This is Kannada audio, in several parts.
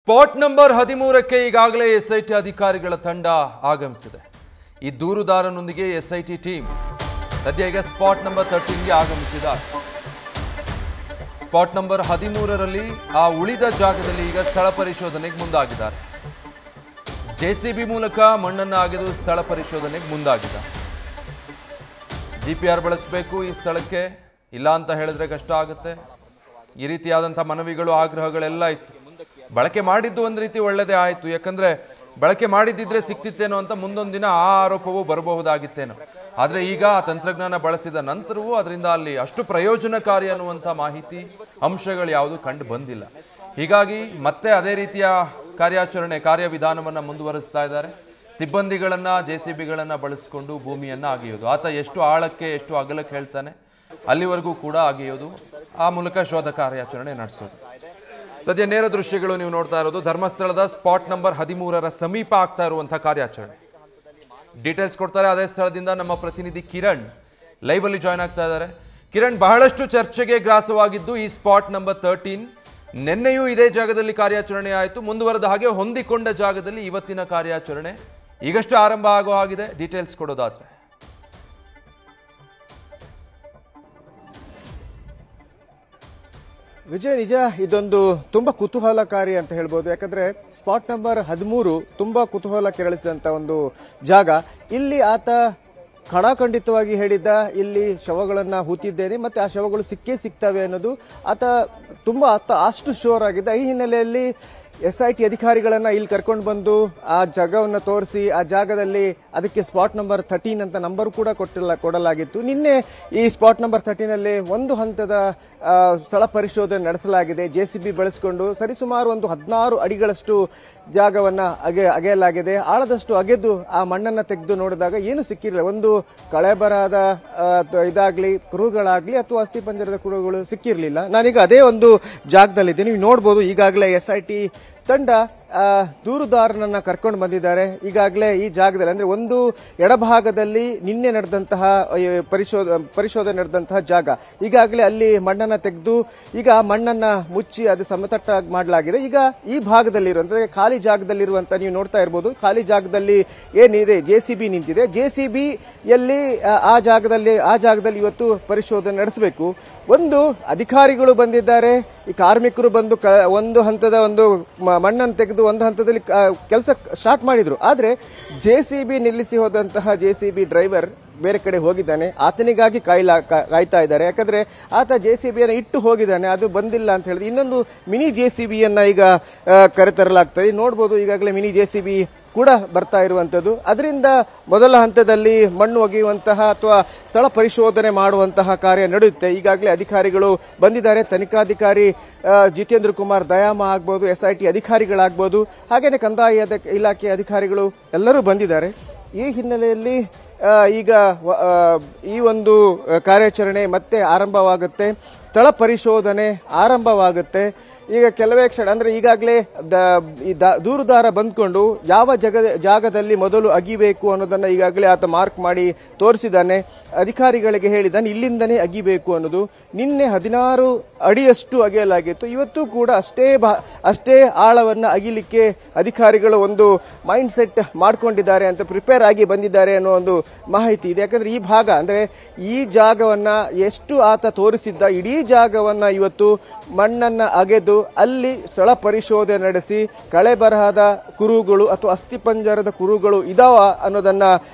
ಸ್ಪಾಟ್ ನಂಬರ್ 13ಕ್ಕೆ ಈಗಾಗಲೇ ಎಸ್ಐಟಿ ಅಧಿಕಾರಿಗಳ ತಂಡ ಆಗಮಿಸಿದೆ. ಈ ದೂರುದಾರನೊಂದಿಗೆ ಎಸ್ಐಟಿ ಟೀಮ್ ಸದ್ಯ ಈಗ ಸ್ಪಾಟ್ ನಂಬರ್ 13ಗೆ ಆಗಮಿಸಿದ್ದಾರೆ. ಸ್ಪಾಟ್ ನಂಬರ್ 13ರಲ್ಲಿ ಆ ಉಳಿದ ಜಾಗದಲ್ಲಿ ಈಗ ಸ್ಥಳ ಪರಿಶೋಧನೆಗೆ ಮುಂದಾಗಿದ್ದಾರೆ. ಜೆಸಿಬಿ ಮೂಲಕ ಮಣ್ಣನ್ನು ಅಗೆದು ಸ್ಥಳ ಪರಿಶೋಧನೆಗೆ ಮುಂದಾಗಿದ್ದಾರೆ. ಜಿಪಿಆರ್ ಬಳಸಬೇಕು ಈ ಸ್ಥಳಕ್ಕೆ, ಇಲ್ಲ ಅಂತ ಹೇಳಿದ್ರೆ ಕಷ್ಟ ಆಗುತ್ತೆ. ಈ ರೀತಿಯಾದಂಥ ಮನವಿಗಳು ಆಗ್ರಹಗಳೆಲ್ಲ ಇತ್ತು. ಬಳಕೆ ಮಾಡಿದ್ದು ಒಂದು ರೀತಿ ಒಳ್ಳೆಯದೇ ಆಯಿತು, ಯಾಕಂದರೆ ಬಳಕೆ ಮಾಡಿದ್ದಿದ್ರೆ ಸಿಕ್ತಿತ್ತೇನೋ ಅಂತ ಮುಂದೊಂದು ದಿನ ಆ ಆರೋಪವೂ ಬರಬಹುದಾಗಿತ್ತೇನೋ. ಆದರೆ ಈಗ ಆ ತಂತ್ರಜ್ಞಾನ ಬಳಸಿದ ನಂತರವೂ ಅದರಿಂದ ಅಲ್ಲಿ ಅಷ್ಟು ಪ್ರಯೋಜನಕಾರಿ ಅನ್ನುವಂಥ ಮಾಹಿತಿ ಅಂಶಗಳು ಯಾವುದು ಕಂಡು ಬಂದಿಲ್ಲ. ಹೀಗಾಗಿ ಮತ್ತೆ ಅದೇ ರೀತಿಯ ಕಾರ್ಯವಿಧಾನವನ್ನು ಮುಂದುವರಿಸ್ತಾ ಇದ್ದಾರೆ. ಸಿಬ್ಬಂದಿಗಳನ್ನು ಜೆಸಿಬಿಗಳನ್ನು ಬಳಸಿಕೊಂಡು ಭೂಮಿಯನ್ನು ಅಗೆಯೋದು, ಆತ ಎಷ್ಟು ಆಳಕ್ಕೆ ಎಷ್ಟು ಅಗಲಕ್ಕೆ ಹೇಳ್ತಾನೆ ಅಲ್ಲಿವರೆಗೂ ಕೂಡ ಅಗೆಯೋದು, ಆ ಮೂಲಕ ಶೋಧ ಕಾರ್ಯಾಚರಣೆ ನಡೆಸೋದು. ಸದ್ಯ ನೇರ ದೃಶ್ಯಗಳು ನೀವು ನೋಡ್ತಾ ಇರೋದು ಧರ್ಮಸ್ಥಳದ ಸ್ಪಾಟ್ ನಂಬರ್ 13ರ ಸಮೀಪ ಆಗ್ತಾ ಇರುವಂಥ ಕಾರ್ಯಾಚರಣೆ. ಡೀಟೇಲ್ಸ್ ಕೊಡ್ತಾರೆ ಅದೇ ಸ್ಥಳದಿಂದ ನಮ್ಮ ಪ್ರತಿನಿಧಿ ಕಿರಣ್ ಲೈವ್ ಅಲ್ಲಿ ಜಾಯ್ನ್ ಆಗ್ತಾ ಇದ್ದಾರೆ. ಕಿರಣ್, ಬಹಳಷ್ಟು ಚರ್ಚೆಗೆ ಗ್ರಾಸವಾಗಿದ್ದು ಈ ಸ್ಪಾಟ್ ನಂಬರ್ 13 ನಿನ್ನೆಯೂ ಇದೇ ಜಾಗದಲ್ಲಿ ಕಾರ್ಯಾಚರಣೆ ಆಯಿತು. ಮುಂದುವರೆದ ಹಾಗೆ ಹೊಂದಿಕೊಂಡ ಜಾಗದಲ್ಲಿ ಇವತ್ತಿನ ಕಾರ್ಯಾಚರಣೆ ಈಗಷ್ಟು ಆರಂಭ ಆಗೋ ಹಾಗಿದೆ. ಡೀಟೇಲ್ಸ್ ಕೊಡೋದಾದ್ರೆ ವಿಜಯ್, ನಿಜ ಇದೊಂದು ತುಂಬಾ ಕುತೂಹಲಕಾರಿ ಅಂತ ಹೇಳ್ಬೋದು. ಯಾಕಂದ್ರೆ ಸ್ಪಾಟ್ ನಂಬರ್ 13 ತುಂಬಾ ಕುತೂಹಲ ಕೆರಳಿಸಿದಂತ ಒಂದು ಜಾಗ. ಇಲ್ಲಿ ಆತ ಖಡಾಖಂಡಿತವಾಗಿ ಹೇಳಿದ್ದ, ಇಲ್ಲಿ ಶವಗಳನ್ನ ಹೂತಿದ್ದೇನೆ ಮತ್ತೆ ಆ ಶವಗಳು ಸಿಕ್ಕೇ ಸಿಗ್ತವೆ ಅನ್ನೋದು ಆತ ಅಷ್ಟು ಶೋರ್ ಆಗಿದ್ದ. ಈ ಹಿನ್ನೆಲೆಯಲ್ಲಿ ಎಸ್ಐಟಿ ಅಧಿಕಾರಿಗಳನ್ನ ಇಲ್ಲಿ ಕರ್ಕೊಂಡು ಬಂದು ಆ ಜಾಗವನ್ನು ತೋರಿಸಿ ಆ ಜಾಗದಲ್ಲಿ ಅದಕ್ಕೆ ಸ್ಪಾಟ್ ನಂಬರ್ 13 ಅಂತ ನಂಬರ್ ಕೂಡ ಕೊಡಲಾಗಿತ್ತು. ನಿನ್ನೆ ಈ ಸ್ಪಾಟ್ ನಂಬರ್ 13ನಲ್ಲಿ ಒಂದು ಹಂತದ ಸ್ಥಳ ಪರಿಶೋಧನೆ ನಡೆಸಲಾಗಿದೆ. ಜೆಸಿಬಿ ಬಳಸಿಕೊಂಡು ಸರಿಸುಮಾರು ಒಂದು 16 ಅಡಿಗಳಷ್ಟು ಜಾಗವನ್ನ ಅಗೆಯಲಾಗಿದೆ. ಆಳದಷ್ಟು ಅಗೆದು ಆ ಮಣ್ಣನ್ನ ತೆಗೆದು ನೋಡಿದಾಗ ಏನು ಸಿಕ್ಕಿರಲಿಲ್ಲ. ಒಂದು ಕಳೆಬರಾದ ಇದಾಗ್ಲಿ, ಕುರುಹುಗಳಾಗ್ಲಿ ಅಥವಾ ಅಸ್ಥಿಪಂಜರದ ಕುರುಹುಗಳು ಸಿಕ್ಕಿರಲಿಲ್ಲ. ನಾನೀಗ ಅದೇ ಒಂದು ಜಾಗದಲ್ಲಿದ್ದೀನಿ. ನೀವು ನೋಡಬಹುದು ಈಗಾಗಲೇ ಎಸ್ಐಟಿ ತಂಡ ದೂರುದಾರನನ್ನ ಕರ್ಕೊಂಡು ಬಂದಿದ್ದಾರೆ. ಈಗಾಗಲೇ ಈ ಜಾಗದಲ್ಲಿ ಅಂದ್ರೆ ಒಂದು ಎಡಭಾಗದಲ್ಲಿ ನಿನ್ನೆ ನಡೆದಂತಹ ಪರಿಶೋಧನೆ ನಡೆದಂತಹ ಜಾಗ, ಈಗಾಗಲೇ ಅಲ್ಲಿ ಮಣ್ಣನ್ನ ತೆಗೆದು ಈಗ ಮಣ್ಣನ್ನ ಮುಚ್ಚಿ ಅದು ಸಮತಟ್ಟಾಗಿ ಮಾಡಲಾಗಿದೆ. ಈಗ ಈ ಭಾಗದಲ್ಲಿರುವಂತಹ ಖಾಲಿ ಜಾಗದಲ್ಲಿರುವಂತಹ ನೀವು ನೋಡ್ತಾ ಇರಬಹುದು, ಖಾಲಿ ಜಾಗದಲ್ಲಿ ಏನಿದೆ ಜೆಸಿಬಿ ನಿಂತಿದೆ. ಜೆಸಿಬಿಯಲ್ಲಿ ಆ ಜಾಗದಲ್ಲಿ ಇವತ್ತು ಪರಿಶೋಧನೆ ನಡೆಸಬೇಕು. ಒಂದು ಅಧಿಕಾರಿಗಳು ಬಂದಿದ್ದಾರೆ, ಈ ಕಾರ್ಮಿಕರು ಬಂದು ಒಂದು ಹಂತದ ಒಂದು ಮಣ್ಣನ್ನು ತೆಗೆದು ಒಂದು ಹಂತದಲ್ಲಿ ಕೆಲಸ ಸ್ಟಾರ್ಟ್ ಮಾಡಿದ್ರು. ಆದ್ರೆ ಜೆಸಿಬಿ ನಿಲ್ಲಿಸಿ ಹೋದಂತಹ ಜೆಸಿಬಿ ಡ್ರೈವರ್ ಬೇರೆ ಕಡೆ ಹೋಗಿದ್ದಾನೆ. ಆತನಿಗಾಗಿ ಕಾಯ್ತಾ ಇದ್ದಾರೆ. ಯಾಕಂದ್ರೆ ಆತ ಜೆಸಿಬಿಯನ್ನು ಇಟ್ಟು ಹೋಗಿದ್ದಾನೆ, ಅದು ಬಂದಿಲ್ಲ ಅಂತ ಹೇಳಿದ್ರೆ ಇನ್ನೊಂದು ಮಿನಿ ಜೆಸಿಬಿಯನ್ನ ಈಗ ಕರೆತರಲಾಗ್ತದೆ. ನೋಡಬಹುದು ಈಗಾಗಲೇ ಮಿನಿ ಜೆಸಿಬಿ ಕೂಡ ಬರ್ತಾ ಇರುವಂತದ್ದು. ಅದರಿಂದ ಮೊದಲ ಹಂತದಲ್ಲಿ ಮಣ್ಣು ಒಗೆಯುವಂತಹ ಅಥವಾ ಸ್ಥಳ ಪರಿಶೋಧನೆ ಮಾಡುವಂತಹ ಕಾರ್ಯ ನಡೆಯುತ್ತೆ. ಈಗಾಗಲೇ ಅಧಿಕಾರಿಗಳು ಬಂದಿದ್ದಾರೆ. ತನಿಖಾಧಿಕಾರಿ ಜಿತೇಂದ್ರ ಕುಮಾರ್ ದಯಾಮ ಆಗ್ಬೋದು, ಎಸ್ಐಟಿ ಅಧಿಕಾರಿಗಳಾಗ್ಬೋದು, ಹಾಗೇನೆ ಕಂದಾಯ ಇಲಾಖೆ ಅಧಿಕಾರಿಗಳು ಎಲ್ಲರೂ ಬಂದಿದ್ದಾರೆ. ಈ ಹಿನ್ನೆಲೆಯಲ್ಲಿ ಈಗ ಈ ಒಂದು ಕಾರ್ಯಾಚರಣೆ ಮತ್ತೆ ಆರಂಭವಾಗುತ್ತೆ. ಸ್ಥಳ ಪರಿಶೋಧನೆ ಆರಂಭವಾಗುತ್ತೆ. ಈಗ ಕೆಲವೇ ಕ್ಷಣ ಅಂದ್ರೆ ಈಗಾಗಲೇ ದೂರುದಾರ ಬಂದ್ಕೊಂಡು ಯಾವ ಜಾಗದಲ್ಲಿ ಮೊದಲು ಅಗಿಬೇಕು ಅನ್ನೋದನ್ನ ಈಗಾಗಲೇ ಆತ ಮಾರ್ಕ್ ಮಾಡಿ ತೋರಿಸಿದ್ದಾನೆ. ಅಧಿಕಾರಿಗಳಿಗೆ ಹೇಳಿದ್ದಾನೆ ಇಲ್ಲಿಂದನೇ ಅಗಿಬೇಕು ಅನ್ನೋದು. ನಿನ್ನೆ 16 ಅಡಿಯಷ್ಟು ಅಗೆಯಲಾಗಿತ್ತು. ಇವತ್ತು ಕೂಡ ಅಷ್ಟೇ ಆಳವನ್ನ ಅಗಿಲಿಕ್ಕೆ ಅಧಿಕಾರಿಗಳು ಒಂದು ಮೈಂಡ್ ಸೆಟ್ ಮಾಡ್ಕೊಂಡಿದ್ದಾರೆ ಅಂತ ಪ್ರಿಪೇರ್ ಆಗಿ ಬಂದಿದ್ದಾರೆ ಅನ್ನೋ ಒಂದು ಮಾಹಿತಿ ಇದೆ. ಯಾಕಂದ್ರೆ ಈ ಭಾಗ ಅಂದ್ರೆ ಈ ಜಾಗವನ್ನ ಎಷ್ಟು ಆತ ತೋರಿಸಿದ್ದ, ಇಡೀ ಜಾಗವನ್ನ ಇವತ್ತು ಮಣ್ಣನ್ನ ಅಗೆದು ಅಲ್ಲಿ ಸ್ಥಳ ಪರಿಶೋಧನೆ ನಡೆಸಿ ಕಳೆಬರಹದ ಕುರುಹುಗಳು ಅಥವಾ ಅಸ್ಥಿಪಂಜರದ ಕುರುಹುಗಳು ಇದಾವ ಅನ್ನೋದನ್ನ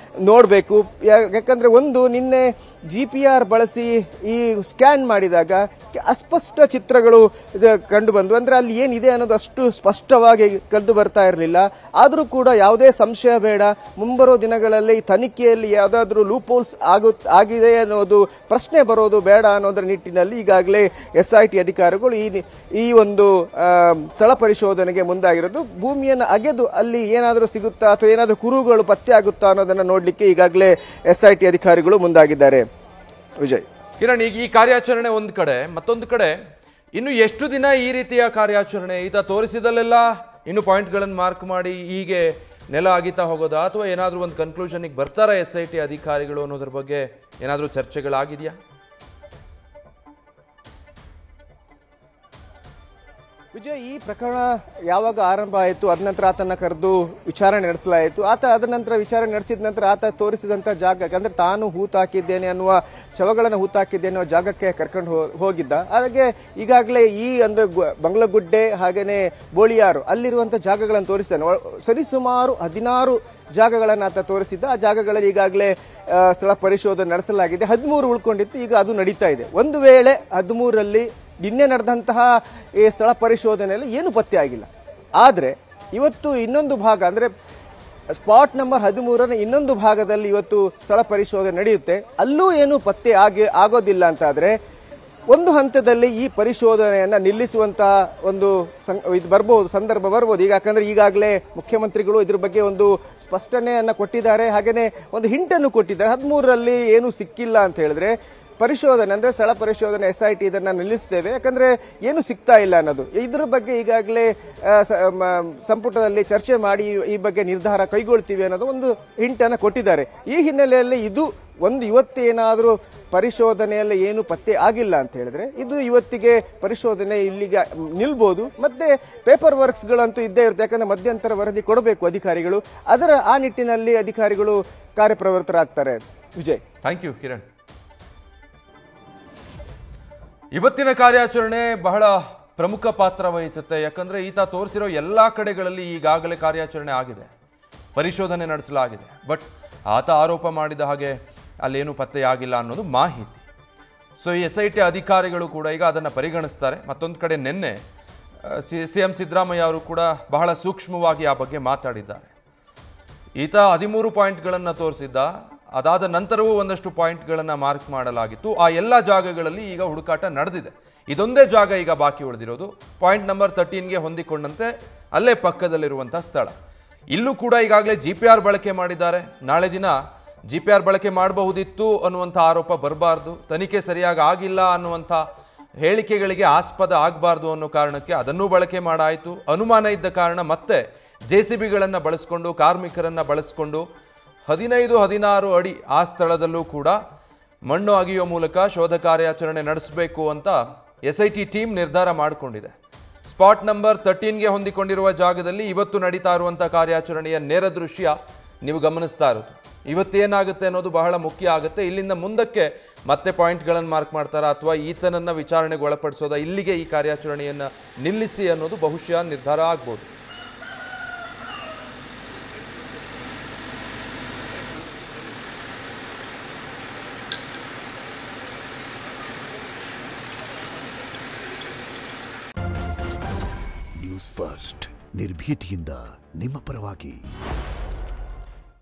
ನೋಡಬೇಕು. ಯಾಕಂದ್ರೆ ಒಂದು ನಿನ್ನೆ ಜಿಪಿಆರ್ ಬಳಸಿ ಈ ಸ್ಕ್ಯಾನ್ ಮಾಡಿದಾಗ ಅಸ್ಪಷ್ಟ ಚಿತ್ರಗಳು ಕಂಡು ಬಂದು, ಅಂದ್ರೆ ಅಲ್ಲಿ ಏನಿದೆ ಅನ್ನೋದು ಅಷ್ಟು ಸ್ಪಷ್ಟವಾಗಿ ಕಂಡು ಬರ್ತಾ ಇರಲಿಲ್ಲ. ಆದರೂ ಕೂಡ ಯಾವುದೇ ಸಂಶಯ ಬೇಡ, ಮುಂಬರೋ ದಿನಗಳಲ್ಲಿ ಈ ತನಿಖೆಯಲ್ಲಿ ಯಾವುದಾದ್ರೂ ಲೂಪ್ ಹೋಲ್ಸ್ ಆಗಿದೆ ಅನ್ನೋದು ಪ್ರಶ್ನೆ ಬರೋದು ಬೇಡ ಅನ್ನೋದರ ನಿಟ್ಟಿನಲ್ಲಿ ಈಗಾಗಲೇ ಎಸ್ಐಟಿ ಅಧಿಕಾರಿಗಳು ಈ ಒಂದು ಸ್ಥಳ ಪರಿಶೋಧನೆಗೆ ಮುಂದಾಗಿರೋದು. ಭೂಮಿಯನ್ನು ಅಗೆದು ಅಲ್ಲಿ ಏನಾದರೂ ಸಿಗುತ್ತಾ ಅಥವಾ ಏನಾದರೂ ಕುರುಹುಗಳು ಪತ್ತೆ ಆಗುತ್ತಾ ಅನ್ನೋದನ್ನ ನೋಡ್ಲಿಕ್ಕೆ ಈಗಾಗಲೇ ಎಸ್ಐಟಿ ಅಧಿಕಾರಿಗಳು ಮುಂದಾಗಿದ್ದಾರೆ. ವಿಜಯ್, ಕಿರಣ್, ಈಗ ಈ ಕಾರ್ಯಾಚರಣೆ ಒಂದು ಕಡೆ, ಮತ್ತೊಂದು ಕಡೆ ಇನ್ನು ಎಷ್ಟು ದಿನ ಈ ರೀತಿಯ ಕಾರ್ಯಾಚರಣೆ? ಈತ ತೋರಿಸಿದಲ್ಲೆಲ್ಲ ಇನ್ನು ಪಾಯಿಂಟ್ಗಳನ್ನು ಮಾರ್ಕ್ ಮಾಡಿ ಹೀಗೆ ನೆಲ ಅಗಿತಾ ಹೋಗೋದಾ ಅಥವಾ ಏನಾದರೂ ಒಂದು ಕನ್ಕ್ಲೂಷನ್ಗೆ ಬರ್ತಾರಾ ಎಸ್ಐಟಿ ಅಧಿಕಾರಿಗಳು ಅನ್ನೋದ್ರ ಬಗ್ಗೆ ಏನಾದರೂ ಚರ್ಚೆಗಳಾಗಿದೆಯಾ? ವಿಜಯ್, ಈ ಪ್ರಕರಣ ಯಾವಾಗ ಆರಂಭ ಆಯಿತು, ಅದ ನಂತರ ಆತನ ಕರೆದು ವಿಚಾರಣೆ ನಡೆಸಲಾಯಿತು. ಅದ ನಂತರ ವಿಚಾರಣೆ ನಡೆಸಿದ ನಂತರ ಆತ ತೋರಿಸಿದಂತ ಜಾಗಕ್ಕೆ, ಅಂದ್ರೆ ತಾನು ಹೂತಾಕಿದ್ದೇನೆ ಅನ್ನುವ ಶವಗಳನ್ನು ಹೂತಾಕಿದ್ದೇನೆ ಅನ್ನುವ ಜಾಗಕ್ಕೆ ಕರ್ಕೊಂಡು ಹೋಗಿದ್ದ. ಹಾಗೆ ಈಗಾಗಲೇ ಈ ಅಂದ್ರೆ ಬಂಗ್ಲಗುಡ್ಡೆ ಹಾಗೇನೆ ಬೋಳಿಯಾರು ಅಲ್ಲಿರುವಂತ ಜಾಗಗಳನ್ನು ತೋರಿಸಿದ್ದಾನೆ. ಸರಿಸುಮಾರು 16 ಜಾಗಗಳನ್ನು ಆತ ತೋರಿಸಿದ್ದ. ಆ ಜಾಗಗಳಲ್ಲಿ ಈಗಾಗಲೇ ಸ್ಥಳ ಪರಿಶೋಧನೆ ನಡೆಸಲಾಗಿದೆ. 13 ಉಳ್ಕೊಂಡಿತ್ತು, ಈಗ ಅದು ನಡೀತಾ ಇದೆ. ಒಂದು ವೇಳೆ 13ರಲ್ಲಿ ನಿನ್ನೆ ನಡೆದಂತಹ ಈ ಸ್ಥಳ ಪರಿಶೋಧನೆಯಲ್ಲಿ ಏನು ಪತ್ತೆ ಆಗಿಲ್ಲ. ಆದರೆ ಇವತ್ತು ಇನ್ನೊಂದು ಭಾಗ, ಅಂದ್ರೆ ಸ್ಪಾಟ್ ನಂಬರ್ 13ರ ಇನ್ನೊಂದು ಭಾಗದಲ್ಲಿ ಇವತ್ತು ಸ್ಥಳ ಪರಿಶೋಧನೆ ನಡೆಯುತ್ತೆ. ಅಲ್ಲೂ ಏನು ಪತ್ತೆ ಆಗೋದಿಲ್ಲ ಅಂತಾದ್ರೆ ಒಂದು ಹಂತದಲ್ಲಿ ಈ ಪರಿಶೋಧನೆಯನ್ನ ನಿಲ್ಲಿಸುವಂತಹ ಒಂದು ಇದು ಬರ್ಬೋದು, ಸಂದರ್ಭ ಬರ್ಬೋದು. ಯಾಕಂದ್ರೆ ಈಗಾಗಲೇ ಮುಖ್ಯಮಂತ್ರಿಗಳು ಇದ್ರ ಬಗ್ಗೆ ಒಂದು ಸ್ಪಷ್ಟನೆಯನ್ನ ಕೊಟ್ಟಿದ್ದಾರೆ, ಹಾಗೇನೆ ಒಂದು ಹಿಂಟನ್ನು ಕೊಟ್ಟಿದ್ದಾರೆ. 13ರಲ್ಲಿ ಏನು ಸಿಕ್ಕಿಲ್ಲ ಅಂತ ಹೇಳಿದ್ರೆ ಪರಿಶೋಧನೆ, ಅಂದ್ರೆ ಸ್ಥಳ ಪರಿಶೋಧನೆ SIT ಇದನ್ನ ನಿಲ್ಲಿಸ್ತೇವೆ, ಯಾಕಂದ್ರೆ ಏನು ಸಿಗ್ತಾ ಇಲ್ಲ ಅನ್ನೋದು. ಇದ್ರ ಬಗ್ಗೆ ಈಗಾಗಲೇ ಸಂಪುಟದಲ್ಲಿ ಚರ್ಚೆ ಮಾಡಿ ಈ ಬಗ್ಗೆ ನಿರ್ಧಾರ ಕೈಗೊಳ್ತೀವಿ ಅನ್ನೋದು ಒಂದು ಹಿಂಟನ್ನು ಕೊಟ್ಟಿದ್ದಾರೆ. ಈ ಹಿನ್ನೆಲೆಯಲ್ಲಿ ಇದು ಇವತ್ತೇನಾದ್ರೂ ಪರಿಶೋಧನೆಯಲ್ಲಿ ಏನು ಪತ್ತೆ ಆಗಿಲ್ಲ ಅಂತ ಹೇಳಿದ್ರೆ ಇದು ಇವತ್ತಿಗೆ ಪರಿಶೋಧನೆ ಇಲ್ಲಿಗೆ ನಿಲ್ಬಹುದು. ಮತ್ತೆ ಪೇಪರ್ ವರ್ಕ್ಸ್ ಗಳಂತೂ ಇದ್ದೇ ಇರುತ್ತೆ, ಯಾಕಂದ್ರೆ ಮಧ್ಯಂತರ ವರದಿ ಕೊಡಬೇಕು ಅಧಿಕಾರಿಗಳು. ಆ ನಿಟ್ಟಿನಲ್ಲಿ ಅಧಿಕಾರಿಗಳು ಕಾರ್ಯಪ್ರವೃತ್ತರಾಗ್ತಾರೆ. Vijay, thank you Kiran. ಇವತ್ತಿನ ಕಾರ್ಯಾಚರಣೆ ಬಹಳ ಪ್ರಮುಖ ಪಾತ್ರ ವಹಿಸುತ್ತೆ. ಯಾಕಂದ್ರೆ ಈತ ತೋರಿಸಿರೋ ಎಲ್ಲ ಕಡೆಗಳಲ್ಲಿ ಈಗಾಗಲೇ ಕಾರ್ಯಾಚರಣೆ ಆಗಿದೆ, ಪರಿಶೋಧನೆ ನಡೆಸಲಾಗಿದೆ. ಬಟ್ ಆತ ಆರೋಪ ಮಾಡಿದ ಹಾಗೆ ಅಲ್ಲೇನು ಪತ್ತೆಯಾಗಿಲ್ಲ ಅನ್ನೋದು ಮಾಹಿತಿ. ಸೊ ಈ SIT ಅಧಿಕಾರಿಗಳು ಕೂಡ ಈಗ ಅದನ್ನು ಪರಿಗಣಿಸ್ತಾರೆ. ಮತ್ತೊಂದು ಕಡೆ ನಿನ್ನೆ CM ಸಿದ್ದರಾಮಯ್ಯ ಅವರು ಕೂಡ ಬಹಳ ಸೂಕ್ಷ್ಮವಾಗಿ ಆ ಬಗ್ಗೆ ಮಾತಾಡಿದ್ದಾರೆ. ಈತ 13 ಪಾಯಿಂಟ್ಗಳನ್ನು ತೋರಿಸಿದ್ದ, ಅದಾದ ನಂತರವೂ ಒಂದಷ್ಟು ಪಾಯಿಂಟ್ಗಳನ್ನು ಮಾರ್ಕ್ ಮಾಡಲಾಗಿತ್ತು. ಆ ಎಲ್ಲ ಜಾಗಗಳಲ್ಲಿ ಈಗ ಹುಡುಕಾಟ ನಡೆದಿದೆ. ಇದೊಂದೇ ಜಾಗ ಈಗ ಬಾಕಿ ಉಳಿದಿರೋದು, ಪಾಯಿಂಟ್ ನಂಬರ್ 13ಗೆ ಹೊಂದಿಕೊಂಡಂತೆ ಅಲ್ಲೇ ಪಕ್ಕದಲ್ಲಿರುವಂಥ ಸ್ಥಳ. ಇಲ್ಲೂ ಕೂಡ ಈಗಾಗಲೇ GPR ಬಳಕೆ ಮಾಡಿದ್ದಾರೆ. ನಾಳೆ ದಿನ GPR ಬಳಕೆ ಮಾಡಬಹುದಿತ್ತು ಅನ್ನುವಂಥ ಆರೋಪ ಬರಬಾರ್ದು, ತನಿಖೆ ಸರಿಯಾಗಿ ಆಗಿಲ್ಲ ಅನ್ನುವಂಥ ಹೇಳಿಕೆಗಳಿಗೆ ಆಸ್ಪದ ಆಗಬಾರ್ದು ಅನ್ನೋ ಕಾರಣಕ್ಕೆ ಅದನ್ನೂ ಬಳಕೆ ಮಾಡಾಯಿತು. ಅನುಮಾನ ಇದ್ದ ಕಾರಣ ಮತ್ತೆ JCBಗಳನ್ನು ಬಳಸ್ಕೊಂಡು, ಕಾರ್ಮಿಕರನ್ನು ಬಳಸ್ಕೊಂಡು 15-16 ಅಡಿ ಆ ಸ್ಥಳದಲ್ಲೂ ಕೂಡ ಮಣ್ಣು ಅಗೆಯುವ ಮೂಲಕ ಶೋಧ ಕಾರ್ಯಾಚರಣೆ ನಡೆಸಬೇಕು ಅಂತ SIT ಟೀಮ್ ನಿರ್ಧಾರ ಮಾಡಿಕೊಂಡಿದೆ. ಸ್ಪಾಟ್ ನಂಬರ್ 13ಗೆ ಹೊಂದಿಕೊಂಡಿರುವ ಜಾಗದಲ್ಲಿ ಇವತ್ತು ನಡೀತಾ ಇರುವಂಥ ಕಾರ್ಯಾಚರಣೆಯ ನೇರ ದೃಶ್ಯ ನೀವು ಗಮನಿಸ್ತಾ ಇರೋದು. ಇವತ್ತೇನಾಗುತ್ತೆ ಅನ್ನೋದು ಬಹಳ ಮುಖ್ಯ ಆಗುತ್ತೆ. ಇಲ್ಲಿಂದ ಮುಂದಕ್ಕೆ ಮತ್ತೆ ಪಾಯಿಂಟ್ಗಳನ್ನು ಮಾರ್ಕ್ ಮಾಡ್ತಾರಾ ಅಥವಾ ಈತನನ್ನು ವಿಚಾರಣೆಗೆ ಒಳಪಡಿಸೋದಾ, ಇಲ್ಲಿಗೆ ಈ ಕಾರ್ಯಾಚರಣೆಯನ್ನು ನಿಲ್ಲಿಸಿ ಅನ್ನೋದು ಬಹುಶಃ ನಿರ್ಧಾರ ಆಗ್ಬೋದು. ನ್ಯೂಸ್ ಫಸ್ಟ್, ನಿರ್ಭೀತಿಯಿಂದ ನಿಮ್ಮ ಪರವಾಗಿ.